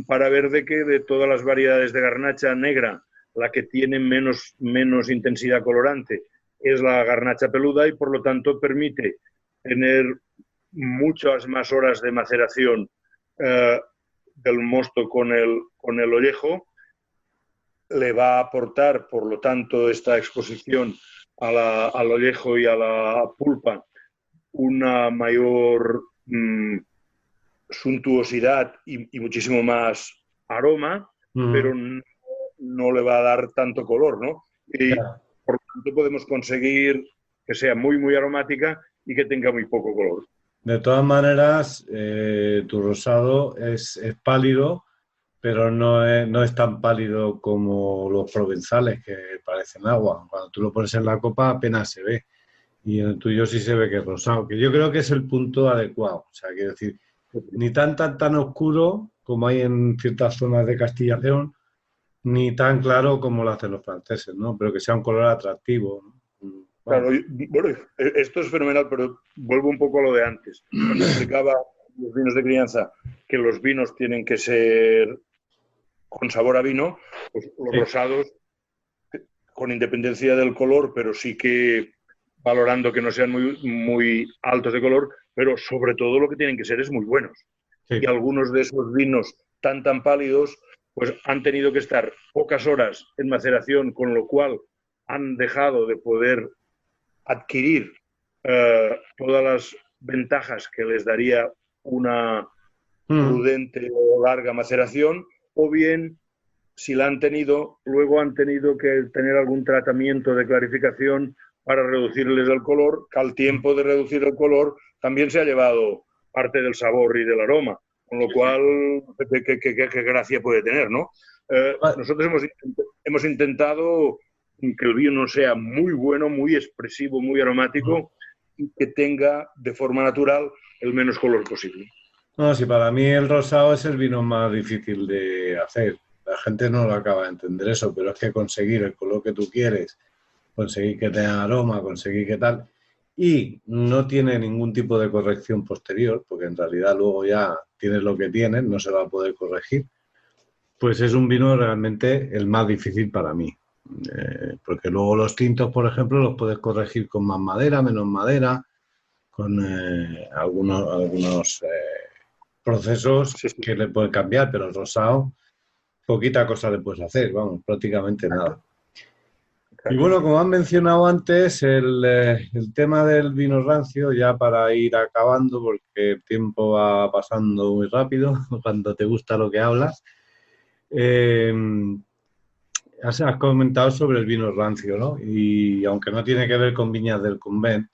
Speaker 3: para ver de que de todas las variedades de garnacha negra, la que tiene menos intensidad colorante es la garnacha peluda y, por lo tanto, permite tener muchas más horas de maceración eh, del mosto con el ollejo. Le va a aportar, por lo tanto, esta exposición al ollejo y a la pulpa una mayor suntuosidad y muchísimo más aroma, pero
Speaker 2: Ujú.
Speaker 3: no le va a dar tanto color, ¿no? Y
Speaker 2: Ya.
Speaker 3: por lo tanto podemos conseguir que sea muy, muy aromática y que tenga muy poco color.
Speaker 2: De todas maneras, tu rosado es pálido, pero no es tan pálido como los provenzales, que parecen agua. Cuando tú lo pones en la copa apenas se ve. Y en el tuyo sí se ve que es rosado, que yo creo que es el punto adecuado. O sea, quiero decir, ni tan oscuro como hay en ciertas zonas de Castilla y León, ni tan claro como lo hacen los franceses, ¿no? Pero que sea un color atractivo, ¿no? Bueno,
Speaker 3: Claro, bueno, esto es fenomenal, pero vuelvo un poco a lo de antes. Cuando explicaba los vinos de crianza que los vinos tienen que ser con sabor a vino, pues los
Speaker 2: sí,
Speaker 3: rosados, con independencia del color, pero sí que valorando que no sean muy, muy altos de color, pero sobre todo lo que tienen que ser es muy buenos. Y
Speaker 2: sí.
Speaker 3: algunos de esos vinos tan pálidos, pues han tenido que estar pocas horas en maceración, con lo cual han dejado de poder adquirir todas las ventajas que les daría una
Speaker 2: Mm.
Speaker 3: prudente o larga maceración, o bien, si la han tenido, luego han tenido que tener algún tratamiento de clarificación para reducirles el color, que al tiempo de reducir el color también se ha llevado parte del sabor y del aroma, con lo cual, qué gracia puede tener, ¿no? Nosotros hemos intentado que el vino sea muy bueno, muy expresivo, muy aromático y que tenga de forma natural el menos color posible.
Speaker 2: No, sí, para mí el rosado es el vino más difícil de hacer. La gente no lo acaba de entender eso, pero es que conseguir el color que tú quieres, conseguir que tenga aroma, conseguir que tal, y no tiene ningún tipo de corrección posterior, porque en realidad luego ya tienes lo que tienes, no se va a poder corregir, pues es un vino realmente el más difícil para mí. Porque luego los tintos, por ejemplo, los puedes corregir con más madera, menos madera, con algunos procesos
Speaker 3: Sí, sí.
Speaker 2: que le pueden cambiar, pero el rosado, poquita cosa le puedes hacer, vamos, prácticamente nada. Y
Speaker 3: Exacto.
Speaker 2: bueno, como han mencionado antes, el tema del vino rancio, ya para ir acabando, porque el tiempo va pasando muy rápido cuando te gusta lo que hablas, eh, has comentado sobre el vino rancio, ¿no? Y aunque no tiene que ver con Viñas del Convent,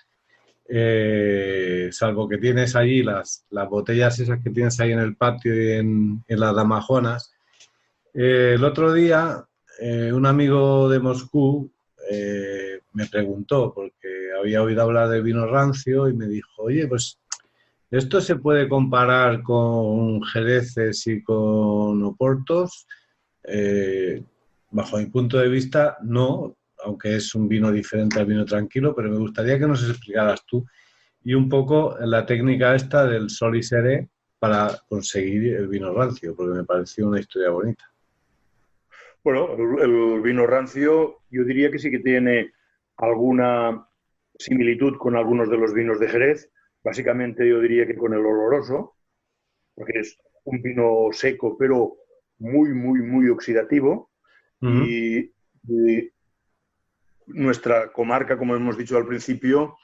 Speaker 2: salvo que tienes allí las botellas esas que tienes ahí en el patio y en las damajuanas. El otro día, un amigo de Moscú me preguntó, porque había oído hablar del vino rancio, y me dijo, oye, pues esto se puede comparar con jereces y con oportos. Eh, Bajo mi punto de vista, no, aunque es un vino diferente al vino tranquilo, pero me gustaría que nos explicaras tú y un poco la técnica esta del sol y seré para conseguir el vino rancio, porque me pareció una historia bonita.
Speaker 3: Bueno, el vino rancio yo diría que sí que tiene alguna similitud con algunos de los vinos de Jerez. Básicamente yo diría que con el oloroso, porque es un vino seco, pero muy, muy, muy oxidativo. Y nuestra comarca, como hemos dicho al principio,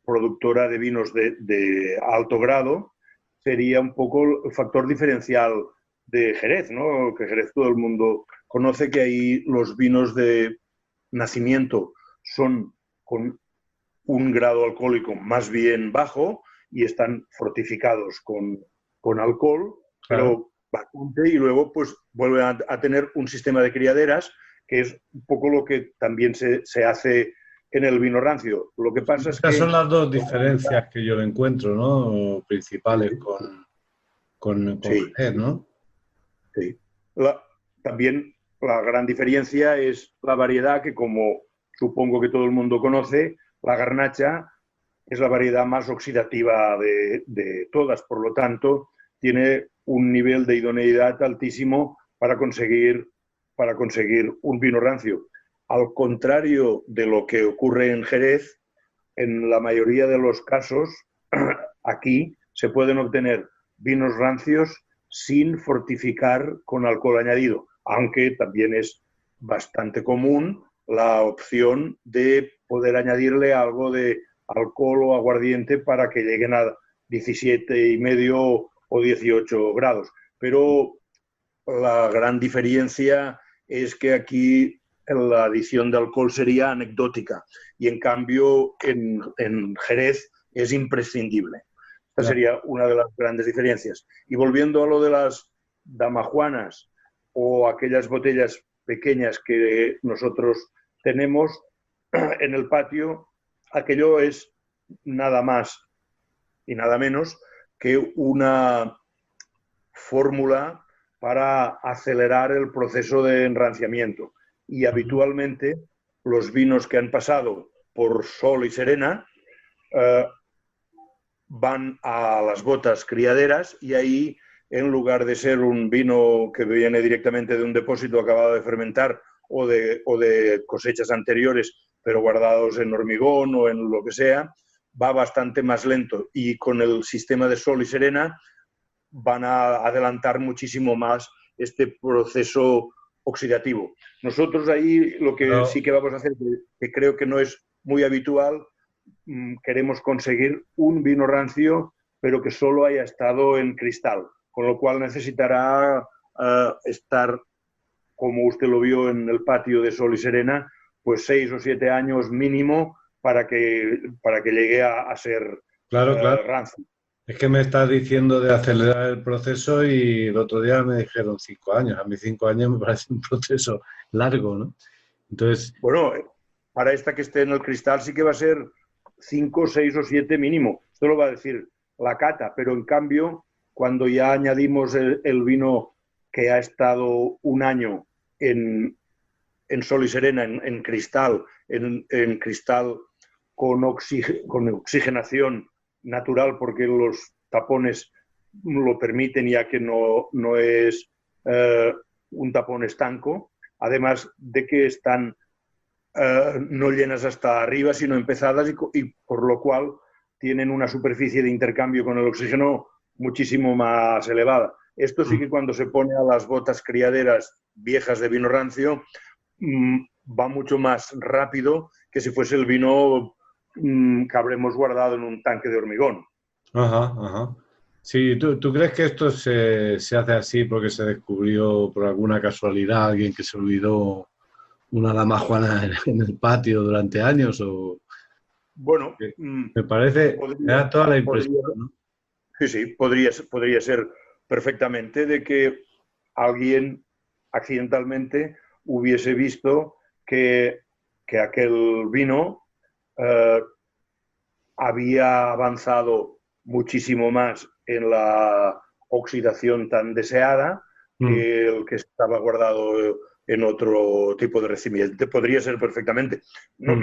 Speaker 3: productora de vinos de alto grado, sería un poco el factor diferencial de Jerez, ¿no? Que Jerez todo el mundo conoce, que ahí los vinos de nacimiento son con un grado alcohólico más bien bajo y están fortificados con alcohol, pero bastante, y luego pues vuelven a tener un sistema de criaderas, que es un poco lo que también se hace en el vino rancio. Lo que pasa es que...
Speaker 2: Estas son las dos diferencias que yo le encuentro, ¿no? Principales con
Speaker 3: sí,
Speaker 2: Jerez, ¿no?
Speaker 3: sí. También la gran diferencia es la variedad, que como supongo que todo el mundo conoce, la garnacha es la variedad más oxidativa de todas, por lo tanto, tiene un nivel de idoneidad altísimo para conseguir un vino rancio. Al contrario de lo que ocurre en Jerez, en la mayoría de los casos, aquí se pueden obtener vinos rancios sin fortificar con alcohol añadido, aunque también es bastante común la opción de poder añadirle algo de alcohol o aguardiente para que lleguen a 17,5 o 18 grados. Pero la gran diferencia es que aquí la adición de alcohol sería anecdótica y en cambio en Jerez es imprescindible. Esta sería una de las grandes diferencias. Y volviendo a lo de las damajuanas o aquellas botellas pequeñas que nosotros tenemos en el patio, aquello es nada más y nada menos que una fórmula para acelerar el proceso de enranciamiento. Y habitualmente los vinos que han pasado por Sol y Serena van a las botas criaderas y ahí, en lugar de ser un vino que viene directamente de un depósito acabado de fermentar o de cosechas anteriores, pero guardados en hormigón o en lo que sea, va bastante más lento. Y con el sistema de Sol y Serena van a adelantar muchísimo más este proceso oxidativo. Nosotros ahí lo que sí que vamos a hacer, que creo que no es muy habitual, queremos conseguir un vino rancio, pero que solo haya estado en cristal, con lo cual necesitará estar, como usted lo vio en el patio de Sol y Serena, pues 6 o 7 años mínimo para que llegue a ser rancio.
Speaker 2: Es que me estás diciendo de acelerar el proceso y el otro día me dijeron 5 años. A mí 5 años me parece un proceso largo, ¿no? Entonces...
Speaker 3: Bueno, para esta que esté en el cristal sí que va a ser 5, 6 o 7 mínimo. Esto lo va a decir la cata, pero en cambio, cuando ya añadimos el vino que ha estado un año en Sol y Serena, en cristal, en cristal con oxigenación natural, porque los tapones lo permiten, ya que no es un tapón estanco, además de que están no llenas hasta arriba, sino empezadas, y por lo cual tienen una superficie de intercambio con el oxígeno muchísimo más elevada. Esto sí que cuando se pone a las botas criaderas viejas de vino rancio va mucho más rápido que si fuese el vino que habremos guardado en un tanque de hormigón.
Speaker 2: Ajá, ajá. Sí, ¿tú crees que esto se hace así porque se descubrió por alguna casualidad alguien que se olvidó una damajuana en el patio durante años? O...
Speaker 3: Bueno,
Speaker 2: me parece, me da toda la impresión, ¿no?
Speaker 3: Sí, podría ser perfectamente de que alguien accidentalmente hubiese visto que aquel vino había avanzado muchísimo más en la oxidación tan deseada que el que estaba guardado en otro tipo de recipiente. Podría ser perfectamente. No,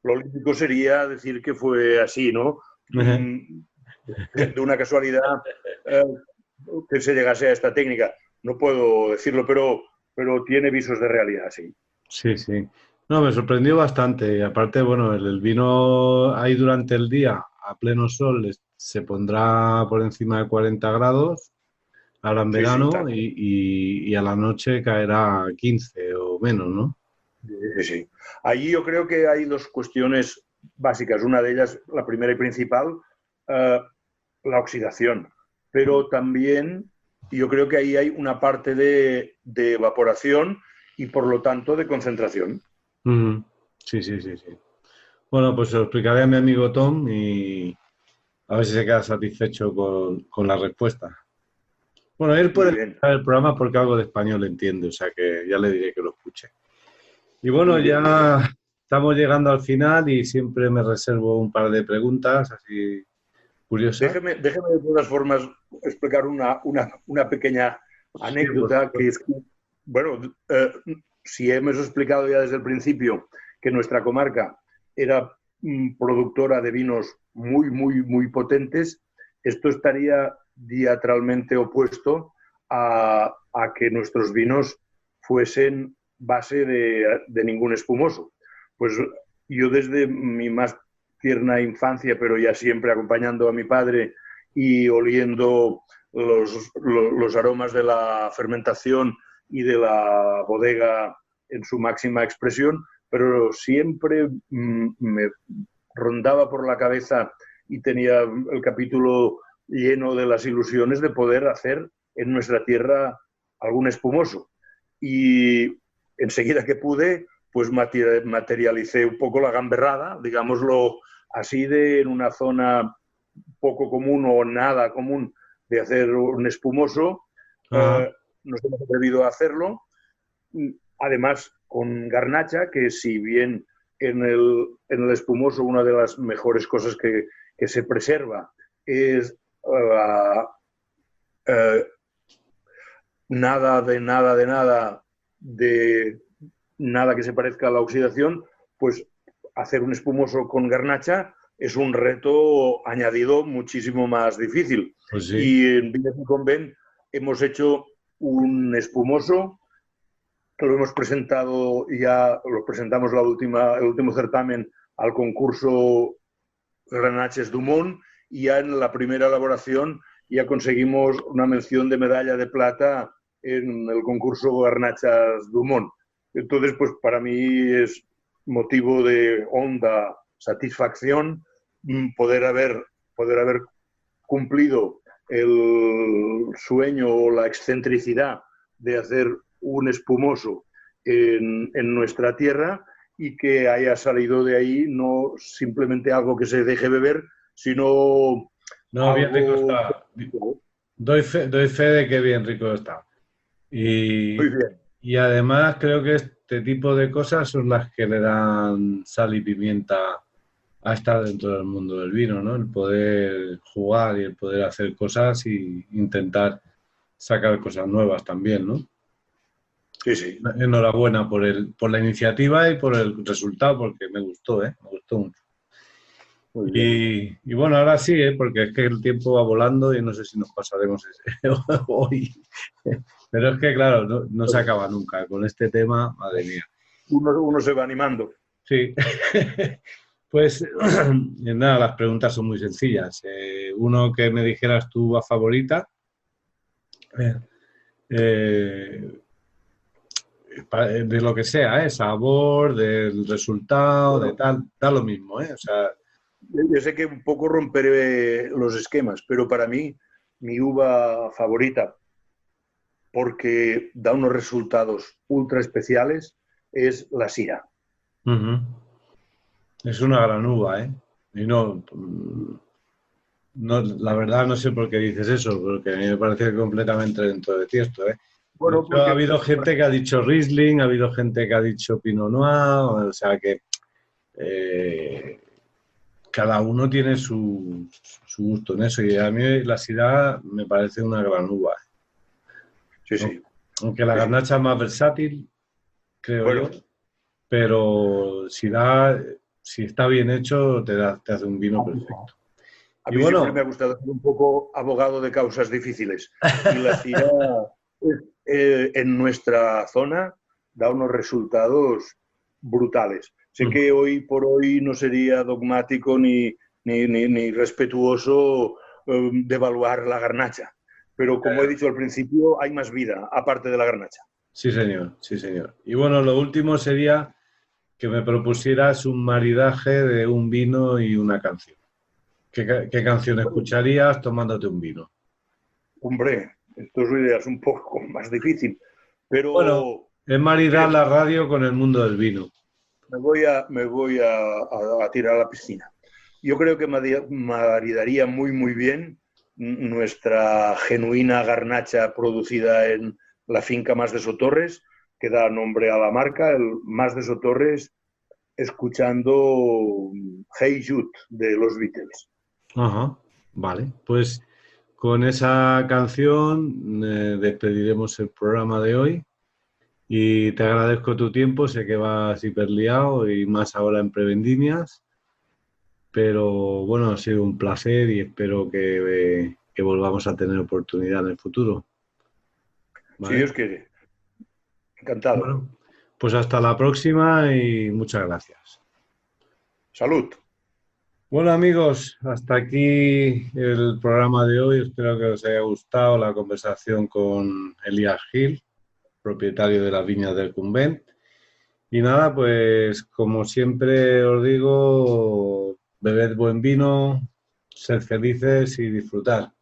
Speaker 3: lo lógico sería decir que fue así, ¿no? De una casualidad que se llegase a esta técnica. No puedo decirlo, pero tiene visos de realidad, sí.
Speaker 2: Sí, sí. No, me sorprendió bastante. Y aparte, bueno, el vino ahí durante el día, a pleno sol, se pondrá por encima de 40 grados ahora en
Speaker 3: Sí, sí,
Speaker 2: verano,
Speaker 3: tanto.
Speaker 2: y a la noche caerá 15 o menos, ¿no?
Speaker 3: Sí, sí. Allí yo creo que hay dos cuestiones básicas. Una de ellas, la primera y principal, eh, la oxidación. Pero también yo creo que ahí hay una parte de evaporación y por lo tanto de concentración.
Speaker 2: Ujú. Sí, sí, sí, sí. Bueno, pues se lo explicaré a mi amigo Tom y a ver si se queda satisfecho con la respuesta. Bueno, él
Speaker 3: Muy
Speaker 2: puede
Speaker 3: bien,
Speaker 2: escuchar el programa porque algo de español entiende, o sea que ya le diré que lo escuche. Y bueno,
Speaker 3: muy bien, muy bien.
Speaker 2: ya estamos llegando al final y siempre me reservo un par de preguntas así curiosas.
Speaker 3: Déjeme de todas formas explicar una pequeña
Speaker 2: Sí, por
Speaker 3: anécdota que
Speaker 2: supuesto.
Speaker 3: es que, bueno, si hemos explicado ya desde el principio que nuestra comarca era productora de vinos muy, muy, muy potentes, esto estaría diametralmente opuesto a que nuestros vinos fuesen base de ningún espumoso. Pues yo desde mi más tierna infancia, pero ya siempre acompañando a mi padre y oliendo los aromas de la fermentación y de la bodega en su máxima expresión, pero siempre me rondaba por la cabeza y tenía el capítulo lleno de las ilusiones de poder hacer en nuestra tierra algún espumoso. Y enseguida que pude, pues materialicé un poco la gamberrada, digámoslo así, de en una zona poco común o nada común de hacer un espumoso.
Speaker 2: Ajá.
Speaker 3: Nos hemos atrevido a hacerlo. Además, con garnacha, que si bien en el espumoso una de las mejores cosas que se preserva es uh, nada de nada de nada de nada que se parezca a la oxidación, pues hacer un espumoso con garnacha es un reto añadido muchísimo más difícil.
Speaker 2: Pues sí.
Speaker 3: Y en Viñas y Convent hemos hecho un espumoso que lo hemos presentado ya, lo presentamos el último certamen al concurso Granaches Dumont y ya en la primera elaboración ya conseguimos una mención de medalla de plata en el concurso Garnachas Dumont. Entonces, pues para mí es motivo de honda satisfacción poder haber cumplido el sueño o la excentricidad de hacer un espumoso en nuestra tierra y que haya salido de ahí no simplemente algo que se deje beber, sino
Speaker 2: No, bien rico
Speaker 3: algo...
Speaker 2: está. Doy fe de que bien rico está.
Speaker 3: Muy
Speaker 2: Y,
Speaker 3: bien.
Speaker 2: y además creo que este tipo de cosas son las que le dan sal y pimienta a estar dentro del mundo del vino, ¿no? El poder jugar y el poder hacer cosas y intentar sacar cosas nuevas también, ¿no?
Speaker 3: Sí, sí.
Speaker 2: Enhorabuena por la iniciativa y por el resultado, porque me gustó, ¿eh? Me gustó mucho.
Speaker 3: Muy bien.
Speaker 2: Y bueno, ahora sí, ¿eh? Porque es que el tiempo va volando y no sé si nos pasaremos hoy. Pero es que, claro, no se acaba nunca. Con este tema, madre mía.
Speaker 3: Uno se va animando.
Speaker 2: Sí. Pues nada, las preguntas son muy sencillas. Uno que me dijeras tu favorita, eh, eh, de lo que sea, sabor, del resultado, de
Speaker 3: Bueno,
Speaker 2: tal, da lo mismo, ¿eh? O sea,
Speaker 3: yo sé que un poco romperé los esquemas, pero para mí, mi uva favorita, porque da unos resultados ultra especiales, es la Syrah.
Speaker 2: uh-huh. Es una gran uva, ¿eh? Y no, no, la verdad no sé por qué dices eso, porque a mí me parece completamente dentro de tiesto, ¿eh? De
Speaker 3: Bueno,
Speaker 2: hecho, ha
Speaker 3: porque
Speaker 2: habido gente que ha dicho Riesling, ha habido gente que ha dicho Pinot Noir, o sea que eh, cada uno tiene su gusto en eso. Y a mí la Syrah me parece una gran uva.
Speaker 3: sí,
Speaker 2: ¿No?
Speaker 3: sí,
Speaker 2: Aunque la
Speaker 3: sí, sí.
Speaker 2: garnacha es más versátil, creo yo,
Speaker 3: Bueno,
Speaker 2: pero si está bien hecho, te hace un vino perfecto.
Speaker 3: a
Speaker 2: Y
Speaker 3: mí siempre me ha
Speaker 2: bueno,
Speaker 3: gustado ser un poco abogado de causas difíciles. Y la Cira, en nuestra zona, da unos resultados brutales. Sé que hoy por hoy no sería dogmático ni respetuoso devaluar la garnacha, pero como he dicho al principio, hay más vida, aparte de la garnacha.
Speaker 2: Sí, señor, sí, señor. Y bueno, lo último sería que me propusieras un maridaje de un vino y una canción. ¿Qué canción escucharías tomándote un vino?
Speaker 3: Hombre, esto es un poco más difícil,
Speaker 2: Bueno,
Speaker 3: pero
Speaker 2: es maridar
Speaker 3: ¿qué?
Speaker 2: la radio con el mundo del vino.
Speaker 3: Me voy a tirar a la piscina. Yo creo que maridaría muy, muy bien nuestra genuina garnacha producida en la finca Mas de Sotorres, que da nombre a la marca, el Mas de Sotorres, escuchando Hey Jude de los Beatles.
Speaker 2: Ajá, vale. Pues con esa canción despediremos el programa de hoy y te agradezco tu tiempo. Sé que vas hiperliado y más ahora en Prevendimias, pero bueno, ha sido un placer y espero que volvamos a tener oportunidad en el futuro.
Speaker 3: Si
Speaker 2: ¿Vale?
Speaker 3: Dios quiere. Encantado.
Speaker 2: Bueno, pues hasta la próxima y muchas gracias.
Speaker 3: Salud.
Speaker 2: Bueno amigos, hasta aquí el programa de hoy. Espero que os haya gustado la conversación con Elías Gil, propietario de las viñas del Convent. Y nada, pues como siempre os digo, bebed buen vino, sed felices y disfrutar.